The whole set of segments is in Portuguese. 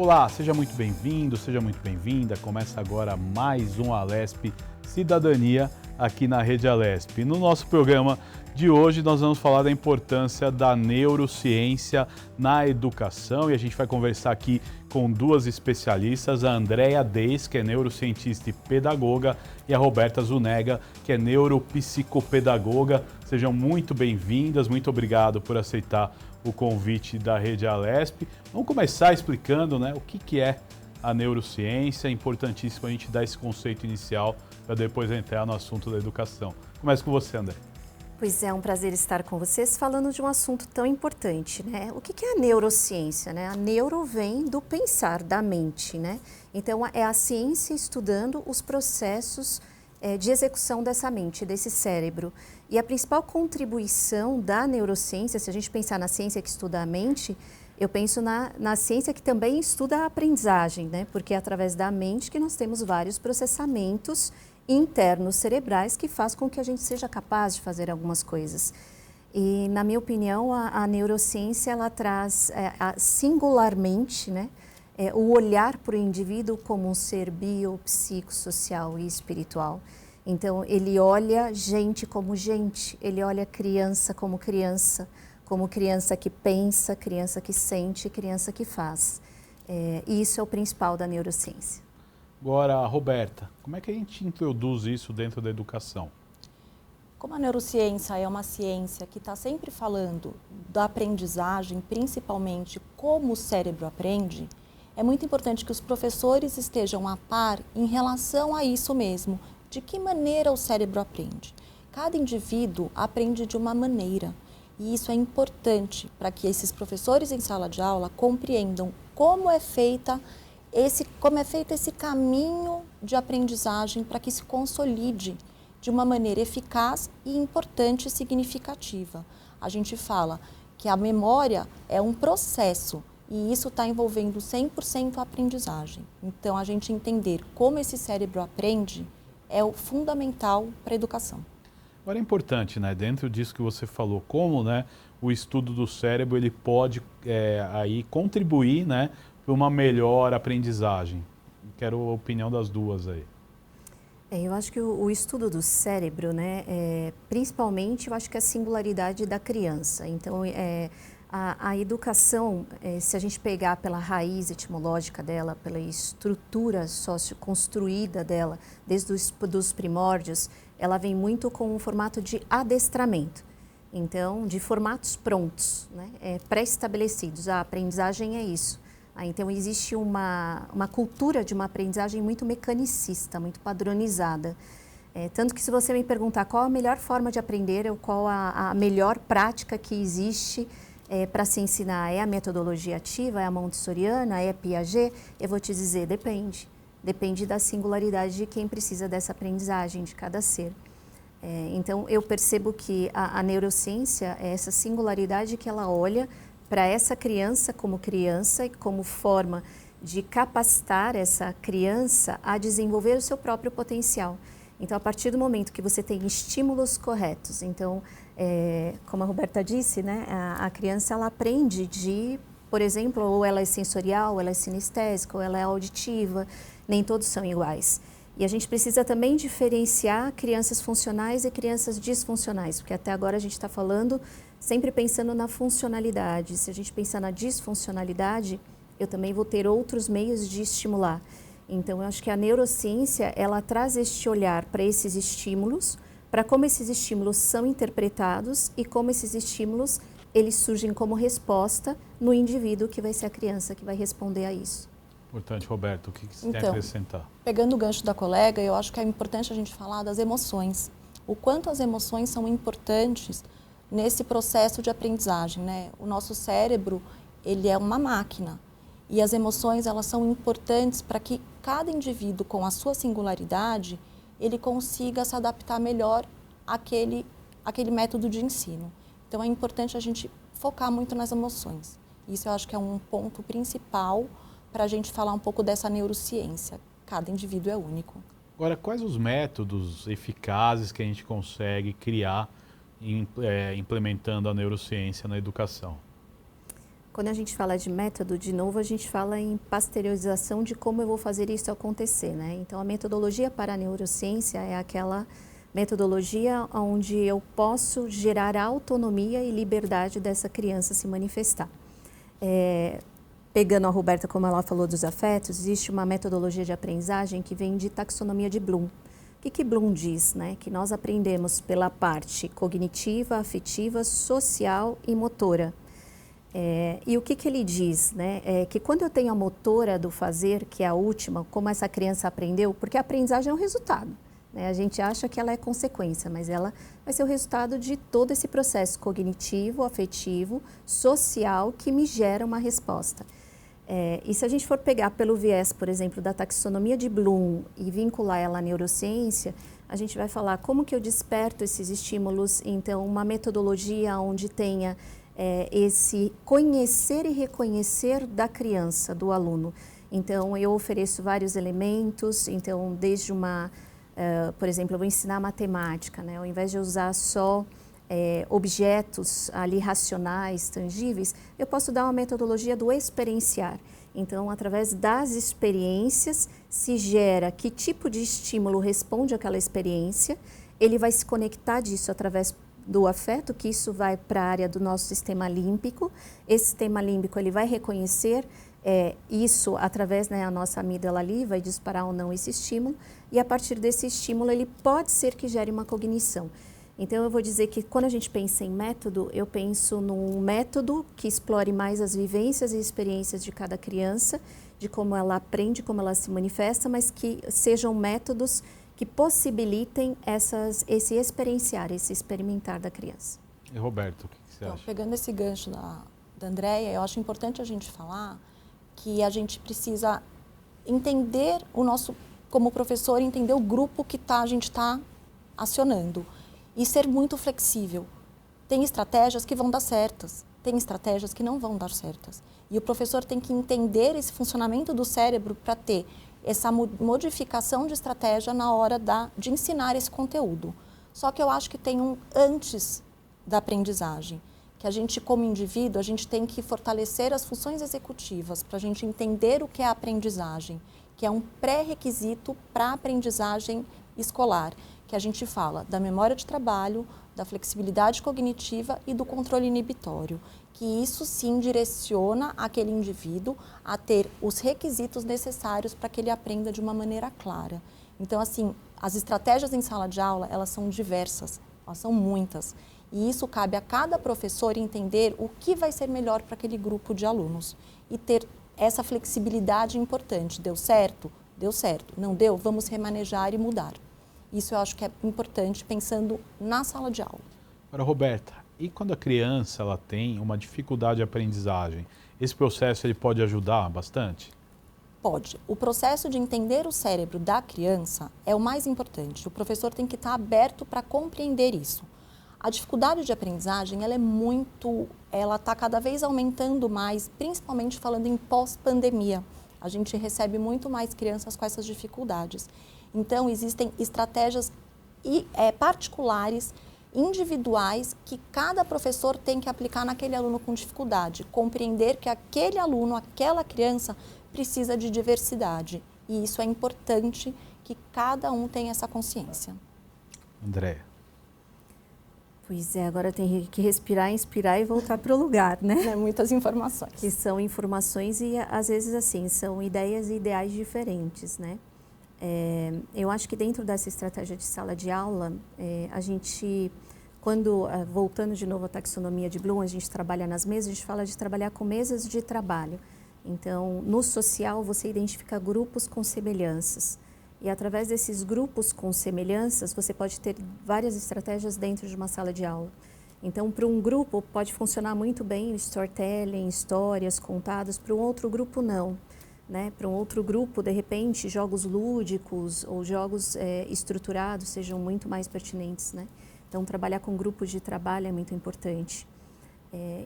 Olá, seja muito bem-vindo, seja muito bem-vinda. Começa agora mais um Alesp Cidadania aqui na Rede Alesp. No nosso programa de hoje nós vamos falar da importância da neurociência na educação e a gente vai conversar aqui com duas especialistas, a Andrea Deis, que é neurocientista e pedagoga, e a Roberta Zunega, que é neuropsicopedagoga. Sejam muito bem-vindas, muito obrigado por aceitar o convite da Rede Alesp. Vamos começar explicando, o que é a neurociência. É importantíssimo a gente dar esse conceito inicial para depois entrar no assunto da educação. Começo com você, André. Pois é um prazer estar com vocês falando de um assunto tão importante, O que é a neurociência, A neuro vem do pensar, da mente, Então é a ciência estudando os processos de execução dessa mente, desse cérebro. E a principal contribuição da neurociência, se a gente pensar na ciência que estuda a mente, eu penso na ciência que também estuda a aprendizagem, Porque é através da mente que nós temos vários processamentos internos cerebrais que faz com que a gente seja capaz de fazer algumas coisas. E, na minha opinião, a neurociência ela traz singularmente, o olhar para o indivíduo como um ser biopsicossocial e espiritual. Então, ele olha gente como gente, ele olha criança como criança que pensa, criança que sente, criança que faz. E isso é o principal da neurociência. Agora, Roberta, como é que a gente introduz isso dentro da educação? Como a neurociência é uma ciência que está sempre falando da aprendizagem, principalmente como o cérebro aprende, é muito importante que os professores estejam a par em relação a isso mesmo, de que maneira o cérebro aprende. Cada indivíduo aprende de uma maneira e isso é importante para que esses professores em sala de aula compreendam como é feito esse caminho de aprendizagem para que se consolide de uma maneira eficaz e importante e significativa. A gente fala que a memória é um processo e isso está envolvendo 100% a aprendizagem. Então, a gente entender como esse cérebro aprende é o fundamental para a educação. Agora é importante, dentro disso que você falou, como o estudo do cérebro ele pode aí contribuir para uma melhor aprendizagem. Quero a opinião das duas aí. Eu acho que o estudo do cérebro, principalmente, eu acho que é a singularidade da criança. Então, a educação, se a gente pegar pela raiz etimológica dela, pela estrutura socioconstruída dela, desde os primórdios, ela vem muito com um formato de adestramento. Então, de formatos prontos, pré-estabelecidos. A aprendizagem é isso. Então, existe uma cultura de uma aprendizagem muito mecanicista, muito padronizada. Tanto que se você me perguntar qual a melhor forma de aprender ou qual a melhor prática que existe para se ensinar, é a metodologia ativa, é a montessoriana, é a Piaget, eu vou te dizer, depende. Depende da singularidade de quem precisa dessa aprendizagem, de cada ser. Então, eu percebo que a neurociência é essa singularidade que ela olha para essa criança e como forma de capacitar essa criança a desenvolver o seu próprio potencial. Então, a partir do momento que você tem estímulos corretos, então, como a Roberta disse, a criança ela aprende por exemplo, ou ela é sensorial, ou ela é sinestésica, ou ela é auditiva, nem todos são iguais. E a gente precisa também diferenciar crianças funcionais e crianças disfuncionais, porque até agora a gente está falando sempre pensando na funcionalidade. Se a gente pensar na disfuncionalidade, eu também vou ter outros meios de estimular. Então, eu acho que a neurociência, ela traz este olhar para esses estímulos, para como esses estímulos são interpretados e como esses estímulos, eles surgem como resposta no indivíduo que vai ser a criança que vai responder a isso. Importante, Roberto, o que você tem a acrescentar? Pegando o gancho da colega, eu acho que é importante a gente falar das emoções. O quanto as emoções são importantes nesse processo de aprendizagem, O nosso cérebro, ele é uma máquina e as emoções, elas são importantes para que cada indivíduo, com a sua singularidade, ele consiga se adaptar melhor àquele método de ensino. Então, é importante a gente focar muito nas emoções. Isso eu acho que é um ponto principal para a gente falar um pouco dessa neurociência. Cada indivíduo é único. Agora, quais os métodos eficazes que a gente consegue criar implementando a neurociência na educação? Quando a gente fala de método, de novo, a gente fala em pasteurização de como eu vou fazer isso acontecer, né? Então, a metodologia para a neurociência é aquela metodologia onde eu posso gerar autonomia e liberdade dessa criança se manifestar. Pegando a Roberta, como ela falou dos afetos, existe uma metodologia de aprendizagem que vem de taxonomia de Bloom. O que Bloom diz? Né? Que nós aprendemos pela parte cognitiva, afetiva, social e motora. E o que ele diz? Né? É que quando eu tenho a motora do fazer, que é a última, como essa criança aprendeu, porque a aprendizagem é um resultado. Né? A gente acha que ela é consequência, mas ela vai ser o resultado de todo esse processo cognitivo, afetivo, social, que me gera uma resposta. E se a gente for pegar pelo viés, por exemplo, da taxonomia de Bloom e vincular ela à neurociência, a gente vai falar como que eu desperto esses estímulos. Então, uma metodologia onde tenha esse conhecer e reconhecer da criança, do aluno. Então, eu ofereço vários elementos, então, desde por exemplo, eu vou ensinar matemática, né? Ao invés de usar só objetos ali racionais, tangíveis, eu posso dar uma metodologia do experienciar. Então, através das experiências, se gera que tipo de estímulo responde àquela experiência, ele vai se conectar disso através do afeto, que isso vai para a área do nosso sistema límbico. Esse sistema límbico ele vai reconhecer isso através, né, a nossa amígdala ali, vai disparar ou não esse estímulo, e a partir desse estímulo ele pode ser que gere uma cognição. Então eu vou dizer que quando a gente pensa em método, eu penso num método que explore mais as vivências e experiências de cada criança, de como ela aprende, como ela se manifesta, mas que sejam métodos que possibilitem esse experienciar, esse experimentar da criança. E Roberto, o que você acha? Pegando esse gancho da Andréia, eu acho importante a gente falar que a gente precisa entender como professor, entender o grupo que a gente está acionando e ser muito flexível. Tem estratégias que vão dar certas, tem estratégias que não vão dar certas. E o professor tem que entender esse funcionamento do cérebro para ter essa modificação de estratégia na hora de ensinar esse conteúdo. Só que eu acho que tem um antes da aprendizagem, que a gente, como indivíduo, a gente tem que fortalecer as funções executivas para a gente entender o que é a aprendizagem, que é um pré-requisito para a aprendizagem escolar, que a gente fala da memória de trabalho, da flexibilidade cognitiva e do controle inibitório, que isso sim direciona aquele indivíduo a ter os requisitos necessários para que ele aprenda de uma maneira clara. Então, assim, as estratégias em sala de aula, elas são diversas, elas são muitas. E isso cabe a cada professor entender o que vai ser melhor para aquele grupo de alunos e ter essa flexibilidade importante. Deu certo? Deu certo. Não deu? Vamos remanejar e mudar. Isso eu acho que é importante pensando na sala de aula. Agora, Roberta, e quando a criança ela tem uma dificuldade de aprendizagem, esse processo ele pode ajudar bastante? Pode. O processo de entender o cérebro da criança é o mais importante. O professor tem que estar aberto para compreender isso. A dificuldade de aprendizagem, ela está cada vez aumentando mais, principalmente falando em pós-pandemia. A gente recebe muito mais crianças com essas dificuldades. Então, existem estratégias particulares, individuais, que cada professor tem que aplicar naquele aluno com dificuldade. Compreender que aquele aluno, aquela criança, precisa de diversidade. E isso é importante que cada um tenha essa consciência. Andréia. Pois é, agora tem que respirar, inspirar e voltar para o lugar, né? Muitas informações. Que são informações e, às vezes, assim, são ideias e ideais diferentes, né? Eu acho que dentro dessa estratégia de sala de aula, a gente, voltando de novo à taxonomia de Bloom, a gente trabalha nas mesas, a gente fala de trabalhar com mesas de trabalho. Então, no social, você identifica grupos com semelhanças. E através desses grupos com semelhanças, você pode ter várias estratégias dentro de uma sala de aula. Então, para um grupo, pode funcionar muito bem o storytelling, histórias contadas, para um outro grupo, não. Né? Para um outro grupo, de repente, jogos lúdicos ou jogos estruturados sejam muito mais pertinentes. Né? Então, trabalhar com grupos de trabalho é muito importante.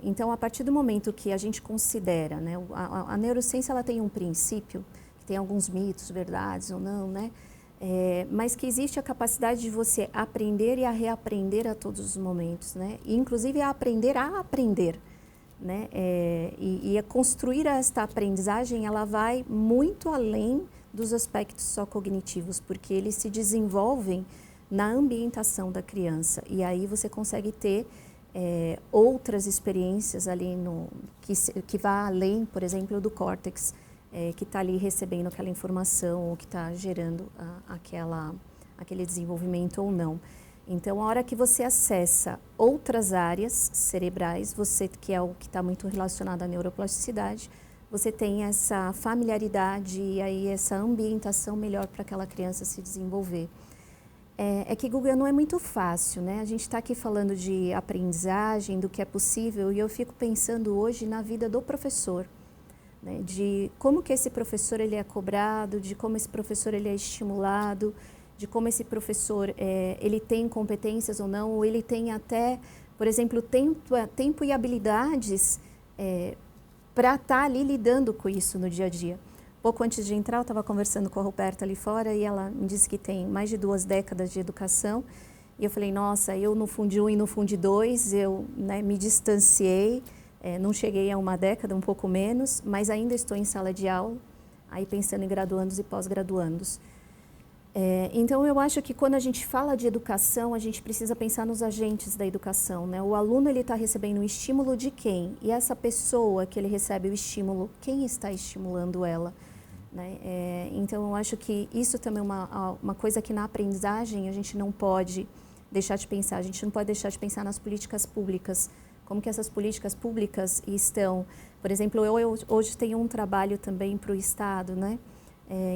Então, a partir do momento que a gente considera, né, a neurociência ela tem um princípio, tem alguns mitos, verdades ou não, né? Mas que existe a capacidade de você aprender e a reaprender a todos os momentos, né? E, inclusive, a aprender, né? E construir esta aprendizagem, ela vai muito além dos aspectos só cognitivos, porque eles se desenvolvem na ambientação da criança. E aí você consegue ter outras experiências ali que vá além, por exemplo, do córtex, que está ali recebendo aquela informação ou que está gerando aquele desenvolvimento ou não. Então, a hora que você acessa outras áreas cerebrais, que é o que está muito relacionado à neuroplasticidade, você tem essa familiaridade e aí essa ambientação melhor para aquela criança se desenvolver. É que Google não é muito fácil, né? A gente está aqui falando de aprendizagem, do que é possível, e eu fico pensando hoje na vida do professor, né? De como que esse professor ele é cobrado, de como esse professor ele é estimulado, de como esse professor ele tem competências ou não, ou ele tem até, por exemplo, tempo e habilidades para estar ali lidando com isso no dia a dia. Pouco antes de entrar, eu estava conversando com a Roberta ali fora e ela me disse que tem mais de 2 décadas de educação. E eu falei, nossa, eu no Fundi 1 e no Fundi 2, eu me distanciei, não cheguei a 1 década, um pouco menos, mas ainda estou em sala de aula, aí pensando em graduandos e pós-graduandos. Então, eu acho que quando a gente fala de educação, a gente precisa pensar nos agentes da educação, né? O aluno está recebendo um estímulo de quem? E essa pessoa que ele recebe o estímulo, quem está estimulando ela? Né? Então, eu acho que isso também é uma coisa que na aprendizagem a gente não pode deixar de pensar. A gente não pode deixar de pensar nas políticas públicas. Como que essas políticas públicas estão... Por exemplo, eu hoje tenho um trabalho também para o Estado, né?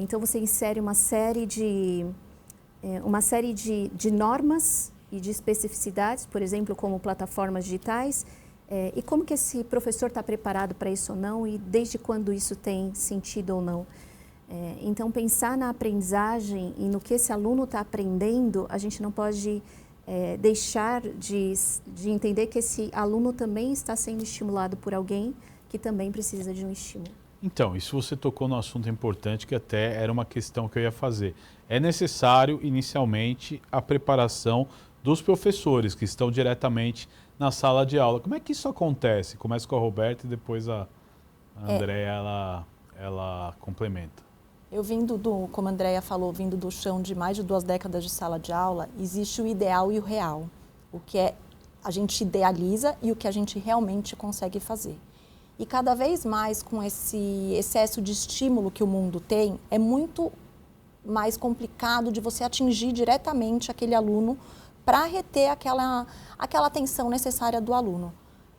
Então, você insere uma série de normas e de especificidades, por exemplo, como plataformas digitais, e como que esse professor está preparado para isso ou não, e desde quando isso tem sentido ou não. Então, pensar na aprendizagem e no que esse aluno está aprendendo, a gente não pode deixar de entender que esse aluno também está sendo estimulado por alguém que também precisa de um estímulo. Então, isso você tocou num assunto importante que até era uma questão que eu ia fazer. É necessário, inicialmente, a preparação dos professores que estão diretamente na sala de aula. Como é que isso acontece? Começa com a Roberta e depois a Andréia, ela complementa. Eu como a Andréia falou, vindo do chão de mais de 2 décadas de sala de aula, existe o ideal e o real. O que a gente idealiza e o que a gente realmente consegue fazer. E cada vez mais, com esse excesso de estímulo que o mundo tem, é muito mais complicado de você atingir diretamente aquele aluno para reter aquela atenção necessária do aluno.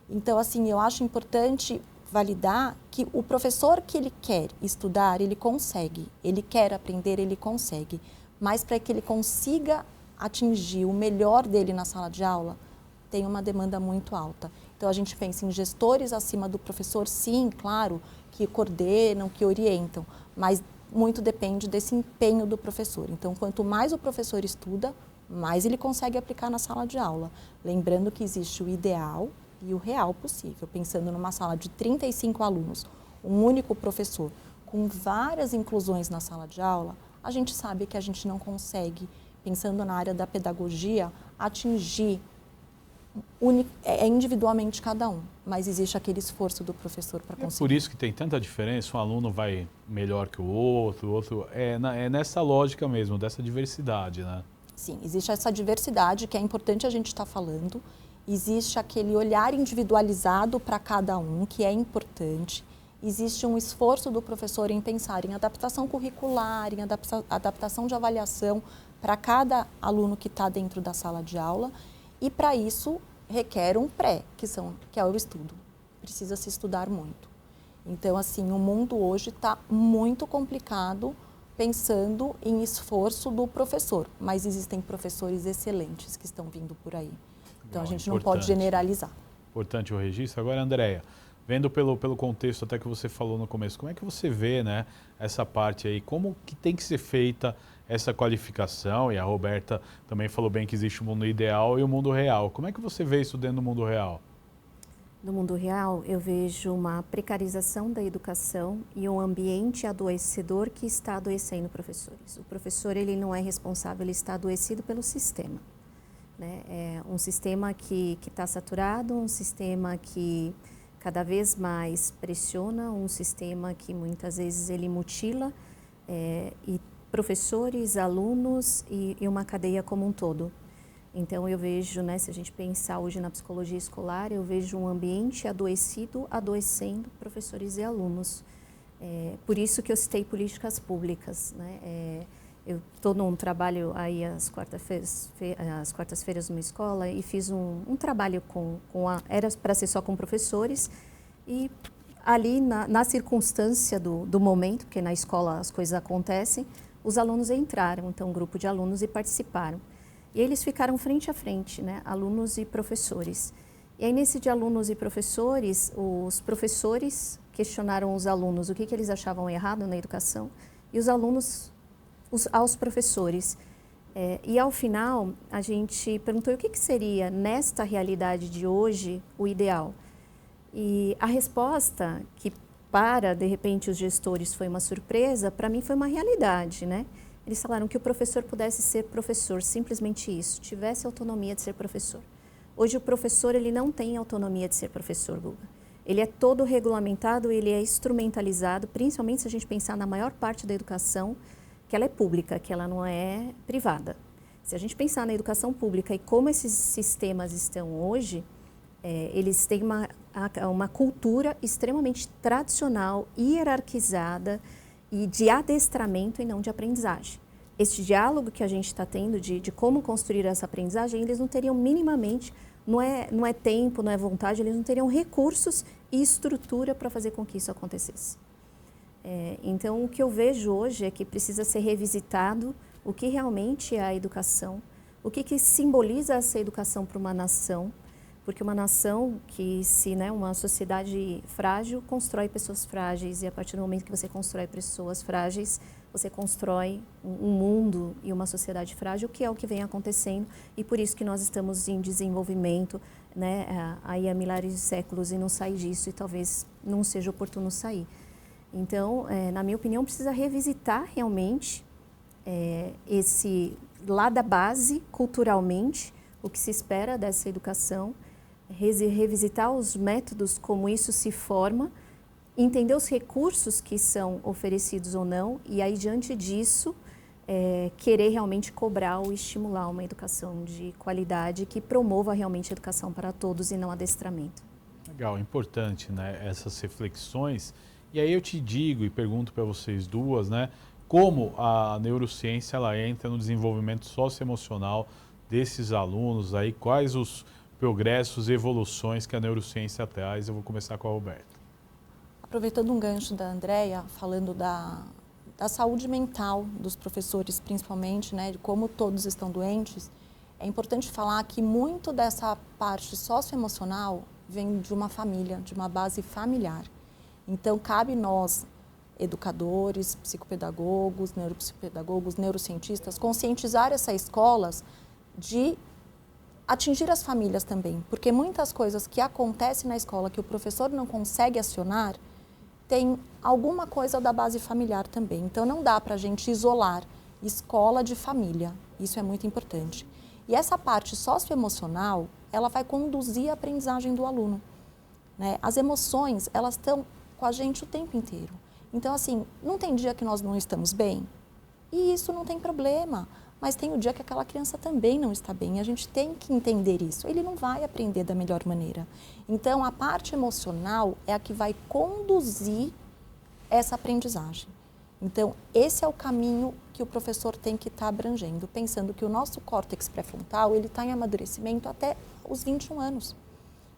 Então, assim, eu acho importante validar que o professor que ele quer estudar, ele consegue. Ele quer aprender, ele consegue. Mas para que ele consiga atingir o melhor dele na sala de aula, tem uma demanda muito alta. Então, a gente pensa em gestores acima do professor, sim, claro, que coordenam, que orientam, mas muito depende desse empenho do professor. Então, quanto mais o professor estuda, mais ele consegue aplicar na sala de aula. Lembrando que existe o ideal e o real possível. Pensando numa sala de 35 alunos, um único professor, com várias inclusões na sala de aula, a gente sabe que a gente não consegue, pensando na área da pedagogia, atingir individualmente cada um, mas existe aquele esforço do professor para conseguir. É por isso que tem tanta diferença, um aluno vai melhor que o outro, é nessa lógica mesmo, dessa diversidade, né? Sim, existe essa diversidade que é importante a gente estar falando, existe aquele olhar individualizado para cada um, que é importante, existe um esforço do professor em pensar em adaptação curricular, em adaptação de avaliação para cada aluno que está dentro da sala de aula. E para isso requer um pré, que é o estudo. Precisa se estudar muito. Então, assim, o mundo hoje está muito complicado pensando em esforço do professor, mas existem professores excelentes que estão vindo por aí. Então, a gente não pode generalizar. Importante o registro. Agora, Andréia, vendo pelo contexto até que você falou no começo, como é que você vê, né, essa parte aí? Como que tem que ser feita essa qualificação? E a Roberta também falou bem que existe o mundo ideal e o mundo real. Como é que você vê isso dentro do mundo real? No mundo real, eu vejo uma precarização da educação e um ambiente adoecedor que está adoecendo professores. O professor, ele não é responsável, ele está adoecido pelo sistema, né? É um sistema que está saturado, um sistema que cada vez mais pressiona um sistema que muitas vezes ele mutila e professores, alunos e uma cadeia como um todo. Então eu vejo, né, se a gente pensar hoje na psicologia escolar, eu vejo um ambiente adoecendo professores e alunos. Por isso que eu citei políticas públicas, né? Eu estou num trabalho aí às quartas-feiras numa escola e fiz um trabalho era para ser só com professores e ali na circunstância do momento, porque na escola as coisas acontecem, os alunos entraram, então um grupo de alunos e participaram. E eles ficaram frente a frente, né, alunos e professores. E aí nesse de alunos e professores, os professores questionaram os alunos o que eles achavam errado na educação e os alunos aos professores. E ao final, a gente perguntou o que seria, nesta realidade de hoje, o ideal. E a resposta, que para, de repente, os gestores foi uma surpresa, para mim foi uma realidade, né? Eles falaram que o professor pudesse ser professor, simplesmente isso, tivesse autonomia de ser professor. Hoje o professor ele não tem autonomia de ser professor, Guga. Ele é todo regulamentado, ele é instrumentalizado, principalmente se a gente pensar na maior parte da educação, que ela é pública, que ela não é privada. Se a gente pensar na educação pública e como esses sistemas estão hoje, eles têm uma cultura extremamente tradicional, hierarquizada e de adestramento e não de aprendizagem. Este diálogo que a gente está tendo de como construir essa aprendizagem, eles não teriam minimamente, não é tempo, não é vontade, eles não teriam recursos e estrutura para fazer com que isso acontecesse. Então, o que eu vejo hoje é que precisa ser revisitado o que realmente é a educação, o que simboliza essa educação para uma nação, porque uma nação uma sociedade frágil constrói pessoas frágeis e a partir do momento que você constrói pessoas frágeis, você constrói um mundo e uma sociedade frágil, que é o que vem acontecendo e por isso que nós estamos em desenvolvimento, né, aí há milhares de séculos e não sai disso e talvez não seja oportuno sair. Então, na minha opinião, precisa revisitar realmente esse lá da base, culturalmente, o que se espera dessa educação, revisitar os métodos como isso se forma, entender os recursos que são oferecidos ou não, e aí, diante disso, querer realmente cobrar ou estimular uma educação de qualidade que promova realmente a educação para todos e não adestramento. Legal, importante, né, essas reflexões. E aí eu te digo e pergunto para vocês duas, né, como a neurociência ela entra no desenvolvimento socioemocional desses alunos, aí quais os progressos e evoluções que a neurociência traz. Eu vou começar com a Roberta. Aproveitando um gancho da Andréia, falando da saúde mental dos professores, principalmente, né, de como todos estão doentes, é importante falar que muito dessa parte socioemocional vem de uma família, de uma base familiar. Então, cabe nós, educadores, psicopedagogos, neuropsicopedagogos, neurocientistas, conscientizar essas escolas de atingir as famílias também, porque muitas coisas que acontecem na escola que o professor não consegue acionar, tem alguma coisa da base familiar também. Então, não dá para a gente isolar escola de família, isso é muito importante. E essa parte socioemocional, ela vai conduzir a aprendizagem do aluno, né? As emoções, elas estão com a gente o tempo inteiro. Então, assim, não tem dia que nós não estamos bem? E isso não tem problema. Mas tem o dia que aquela criança também não está bem. A gente tem que entender isso. Ele não vai aprender da melhor maneira. Então, a parte emocional é a que vai conduzir essa aprendizagem. Então, esse é o caminho que o professor tem que estar abrangendo, pensando que o nosso córtex pré-frontal, ele está em amadurecimento até os 21 anos.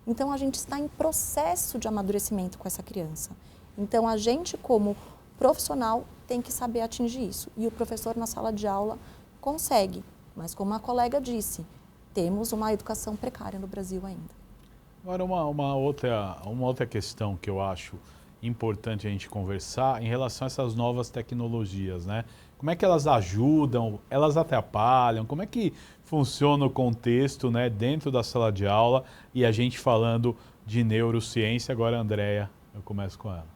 Então, a gente está em processo de amadurecimento com essa criança. Então, a gente, como profissional, tem que saber atingir isso. E o professor, na sala de aula, consegue. Mas, como a colega disse, temos uma educação precária no Brasil ainda. Agora, uma outra questão que eu acho importante a gente conversar em relação a essas novas tecnologias, né? Como é que elas ajudam, elas atrapalham, como é que funciona o contexto, né, dentro da sala de aula e a gente falando de neurociência. Agora, Andréia, eu começo com ela.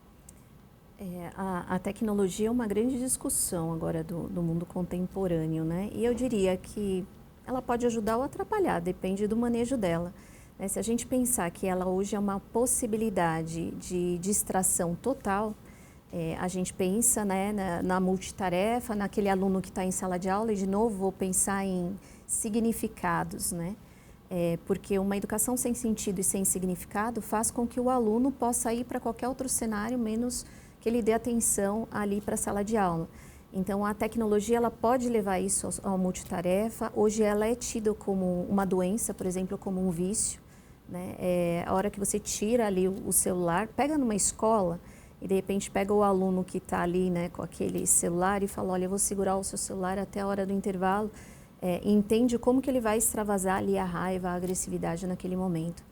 A tecnologia é uma grande discussão agora do mundo contemporâneo, né? E eu diria que ela pode ajudar ou atrapalhar, depende do manejo dela. né? Se a gente pensar que ela hoje é uma possibilidade de distração total, a gente pensa, né, na multitarefa, naquele aluno que está em sala de aula, e de novo vou pensar em significados, né? Porque uma educação sem sentido e sem significado faz com que o aluno possa ir para qualquer outro cenário, menos que ele dê atenção ali para a sala de aula. Então, a tecnologia ela pode levar isso ao multitarefa. Hoje ela é tida como uma doença, por exemplo, como um vício, né? A hora que você tira ali o celular, pega numa escola e de repente pega o aluno que está ali, né, com aquele celular e fala, olha, eu vou segurar o seu celular até a hora do intervalo, e entende como que ele vai extravasar ali a raiva, a agressividade naquele momento.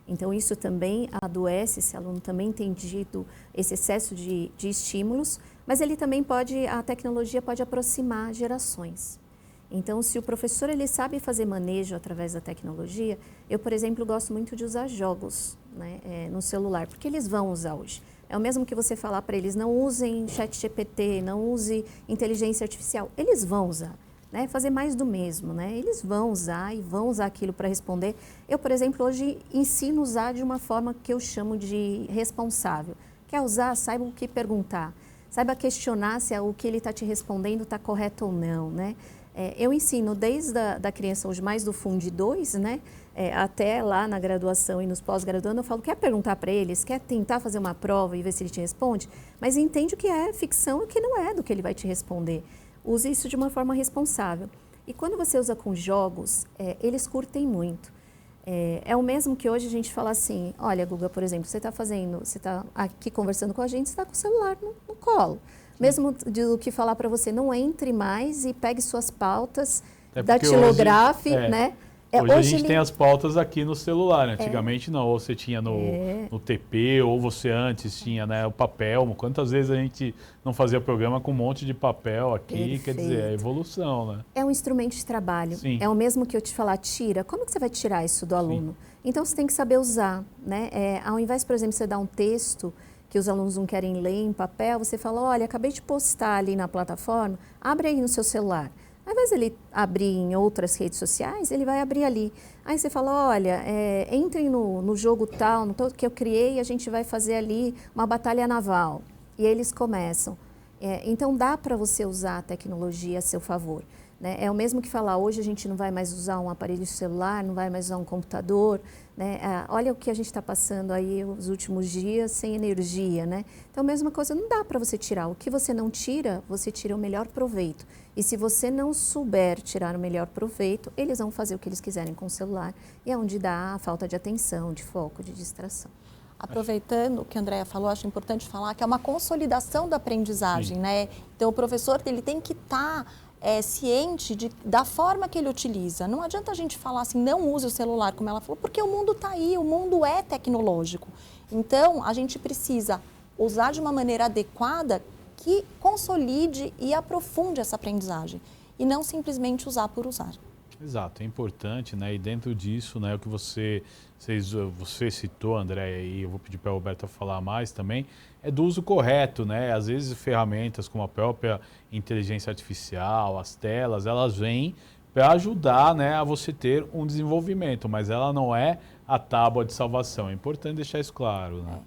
Então, isso também adoece, esse aluno também tem tido esse excesso de estímulos, mas ele também a tecnologia pode aproximar gerações. Então, se o professor ele sabe fazer manejo através da tecnologia, eu, por exemplo, gosto muito de usar jogos, né, no celular, porque eles vão usar hoje. É o mesmo que você falar para eles, não usem ChatGPT, não use inteligência artificial. Eles vão usar. Né, fazer mais do mesmo, né? Eles vão usar e vão usar aquilo para responder. Eu, por exemplo, hoje ensino a usar de uma forma que eu chamo de responsável. Quer usar, saiba o que perguntar, saiba questionar se o que ele está te respondendo está correto ou não, né? Eu ensino desde a criança hoje mais do Fundo 2, né? Até lá na graduação e nos pós-graduando, eu falo, quer perguntar para eles, quer tentar fazer uma prova e ver se ele te responde, mas entende o que é ficção e o que não é do que ele vai te responder. Use isso de uma forma responsável. E quando você usa com jogos, eles curtem muito. É o mesmo que hoje a gente fala assim, olha, Guga, por exemplo, você está aqui conversando com a gente, você está com o celular no colo. Mesmo do que falar para você, não entre mais e pegue suas pautas, datilografe, né? Hoje a gente tem as pautas aqui no celular, né? Antigamente não, ou você tinha no TP, ou você antes tinha, né, o papel. Quantas vezes a gente não fazia programa com um monte de papel aqui? Perfeito. Quer dizer, é evolução, né? É um instrumento de trabalho. Sim. É o mesmo que eu te falar, tira. Como que você vai tirar isso do aluno? Sim. Então você tem que saber usar, né? Ao invés, por exemplo, você dar um texto que os alunos não querem ler em papel, você fala, olha, acabei de postar ali na plataforma, abre aí no seu celular. Ao invés de ele abrir em outras redes sociais, ele vai abrir ali. Aí você fala, olha, entrem no jogo tal, que eu criei, a gente vai fazer ali uma batalha naval. E aí eles começam. Então, dá para você usar a tecnologia a seu favor. Né? É o mesmo que falar, hoje a gente não vai mais usar um aparelho celular, não vai mais usar um computador. Né? Olha o que a gente está passando aí os últimos dias sem energia. Né? Então, a mesma coisa, não dá para você tirar. O que você não tira, você tira o melhor proveito. E se você não souber tirar o melhor proveito, eles vão fazer o que eles quiserem com o celular. E é onde dá a falta de atenção, de foco, de distração. Aproveitando o que a Andréia falou, acho importante falar que é uma consolidação da aprendizagem, né? Então, o professor ele tem que estar ciente da forma que ele utiliza. Não adianta a gente falar assim, não use o celular, como ela falou, porque o mundo está aí, o mundo é tecnológico. Então, a gente precisa usar de uma maneira adequada que consolide e aprofunde essa aprendizagem e não simplesmente usar por usar. Exato, é importante, né? E dentro disso, né, o que você citou, André, e eu vou pedir para a Roberta falar mais também, é do uso correto, né? Às vezes ferramentas como a própria inteligência artificial, as telas, elas vêm para ajudar, né, a você ter um desenvolvimento, mas ela não é a tábua de salvação. É importante deixar isso claro, né?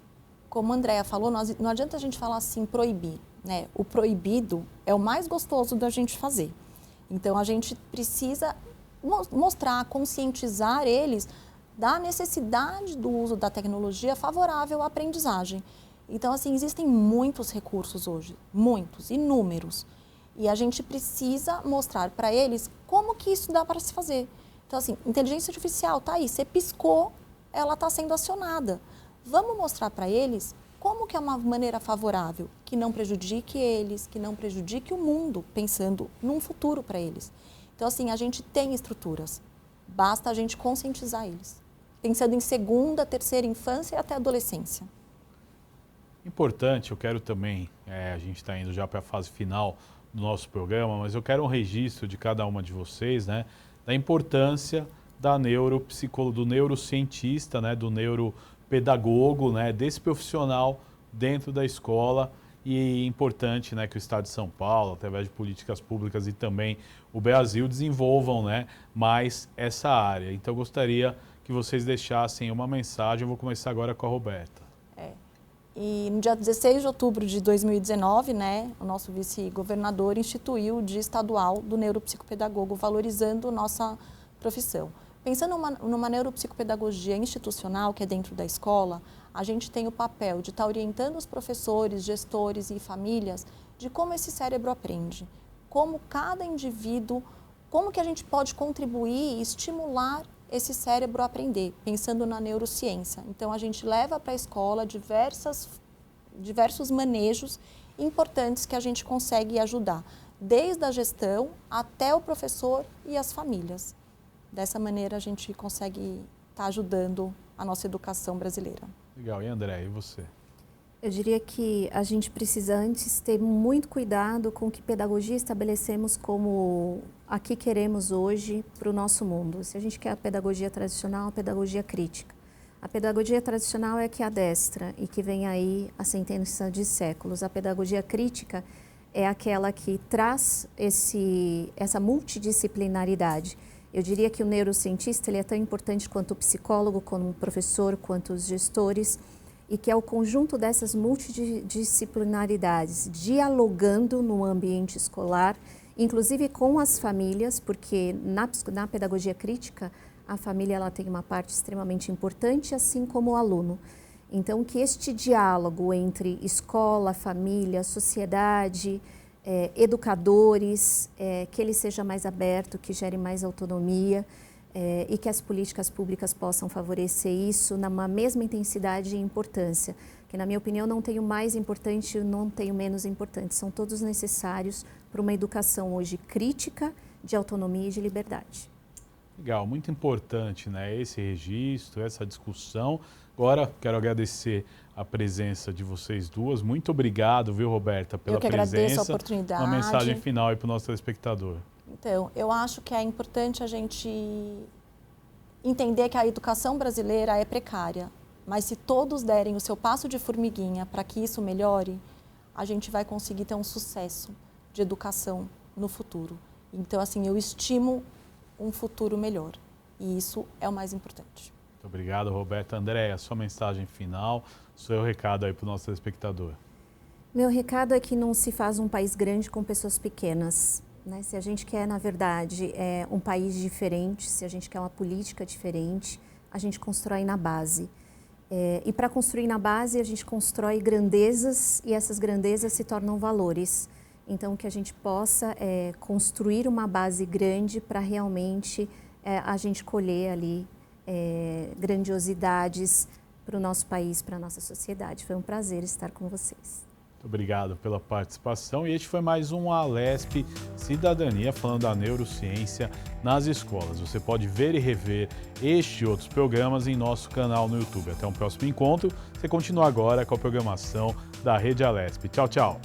Como a Andréia falou, não adianta a gente falar assim, proibir, né? O proibido é o mais gostoso da gente fazer. Então, a gente precisa mostrar, conscientizar eles da necessidade do uso da tecnologia favorável à aprendizagem. Então, assim, existem muitos recursos hoje, muitos, inúmeros. E a gente precisa mostrar para eles como que isso dá para se fazer. Então, assim, inteligência artificial está aí, você piscou, ela está sendo acionada. Vamos mostrar para eles como que é uma maneira favorável, que não prejudique eles, que não prejudique o mundo, pensando num futuro para eles. Então, assim, a gente tem estruturas, basta a gente conscientizar eles, pensando em segunda, terceira infância e até adolescência. Importante, eu quero também, a gente está indo já para a fase final do nosso programa, mas eu quero um registro de cada uma de vocês, né, da importância da do neurocientista, né, do neuropedagogo, né, desse profissional dentro da escola. E é importante, né, que o Estado de São Paulo, através de políticas públicas e também o Brasil, desenvolvam, né, mais essa área. Então, eu gostaria que vocês deixassem uma mensagem. Eu vou começar agora com a Roberta. E no dia 16 de outubro de 2019, né, o nosso vice-governador instituiu o Dia Estadual do Neuropsicopedagogo, valorizando nossa profissão. Pensando numa neuropsicopedagogia institucional, que é dentro da escola, a gente tem o papel de estar orientando os professores, gestores e famílias de como esse cérebro aprende, como cada indivíduo, como que a gente pode contribuir e estimular esse cérebro a aprender, pensando na neurociência. Então, a gente leva para a escola diversos manejos importantes que a gente consegue ajudar, desde a gestão até o professor e as famílias. Dessa maneira, a gente consegue estar ajudando a nossa educação brasileira. Legal. E André, e você? Eu diria que a gente precisa antes ter muito cuidado com que pedagogia estabelecemos como a que queremos hoje para o nosso mundo. Se a gente quer a pedagogia tradicional, a pedagogia crítica. A pedagogia tradicional é a que adestra e que vem aí há centenas de séculos. A pedagogia crítica é aquela que traz essa multidisciplinaridade. Eu diria que o neurocientista ele é tão importante quanto o psicólogo, quanto o professor, quanto os gestores, e que é o conjunto dessas multidisciplinaridades, dialogando no ambiente escolar, inclusive com as famílias, porque na pedagogia crítica, a família ela tem uma parte extremamente importante, assim como o aluno. Então, que este diálogo entre escola, família, sociedade, educadores, que ele seja mais aberto, que gere mais autonomia, e que as políticas públicas possam favorecer isso numa mesma intensidade e importância, que na minha opinião não tem o mais importante e não tem o menos importante, são todos necessários para uma educação hoje crítica, de autonomia e de liberdade. Legal, muito importante, né, esse registro, essa discussão. Agora, quero agradecer a presença de vocês duas. Muito obrigado, viu, Roberta, pela presença. Eu que agradeço a oportunidade. Uma mensagem final aí para o nosso telespectador. Então, eu acho que é importante a gente entender que a educação brasileira é precária, mas se todos derem o seu passo de formiguinha para que isso melhore, a gente vai conseguir ter um sucesso de educação no futuro. Então, assim, eu estimo um futuro melhor e isso é o mais importante. Muito obrigado, Roberta. André, a sua mensagem final, o seu recado aí para o nosso telespectador. Meu recado é que não se faz um país grande com pessoas pequenas. Se a gente quer, na verdade, um país diferente, se a gente quer uma política diferente, a gente constrói na base. E para construir na base, a gente constrói grandezas e essas grandezas se tornam valores. Então, que a gente possa construir uma base grande para realmente a gente colher ali grandiosidades para o nosso país, para a nossa sociedade. Foi um prazer estar com vocês. Muito obrigado pela participação e este foi mais um Alesp Cidadania falando da neurociência nas escolas. Você pode ver e rever este e outros programas em nosso canal no YouTube. Até um próximo encontro. Você continua agora com a programação da Rede Alesp. Tchau, tchau.